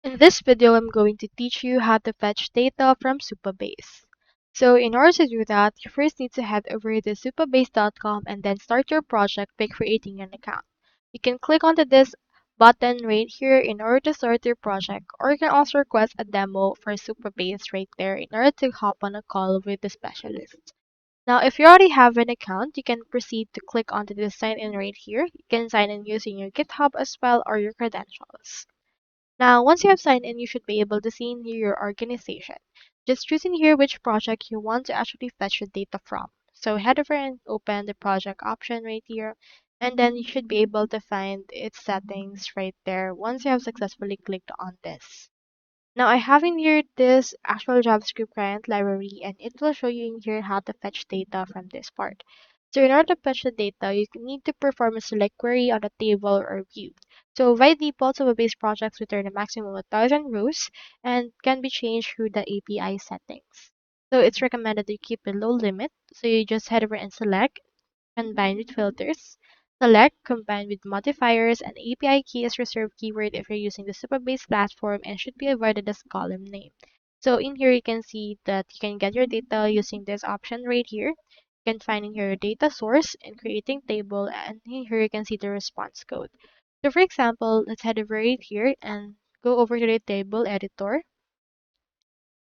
In this video, I'm going to teach you how to fetch data from Supabase. So in order to do that, you first need to head over to supabase.com and then start your project by creating an account. You can click onto this button right here in order to start your project, or you can also request a demo for Supabase right there in order to hop on a call with the specialist. Now, if you already have an account, you can proceed to click onto the sign in right here. You can sign in using your GitHub as well or your credentials. Now, once you have signed in, you should be able to see in here your organization. Just choose in here which project you want to actually fetch the data from. So head over and open the project option right here, and then you should be able to find its settings right there once you have successfully clicked on this. Now I have in here this actual JavaScript client library, and it will show you in here how to fetch data from this part. So in order to fetch the data, you need to perform a select query on a table or view. So by default, Supabase projects return a maximum of 1,000 rows and can be changed through the API settings. So it's recommended that you keep a low limit. So you just head over and select combine with filters. Select combine with modifiers, and API key is reserved keyword if you're using the Supabase platform and should be avoided as column name. So in here you can see that you can get your data using this option right here. You can find in here your data source and creating table, and in here you can see the response code. So for example, let's head over right here and go over to the table editor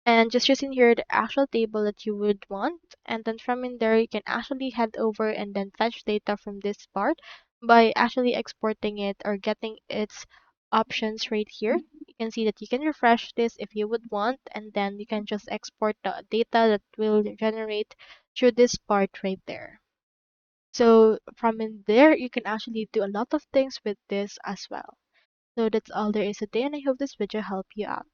and just using here the actual table that you would want, and then from in there you can actually head over and then fetch data from this part by actually exporting it or getting its options right here. You can see that you can refresh this if you would want, and then you can just export the data that will generate through this part right there. So from in there you can actually do a lot of things with this as well. So that's all there is today, and I hope this video helped you out.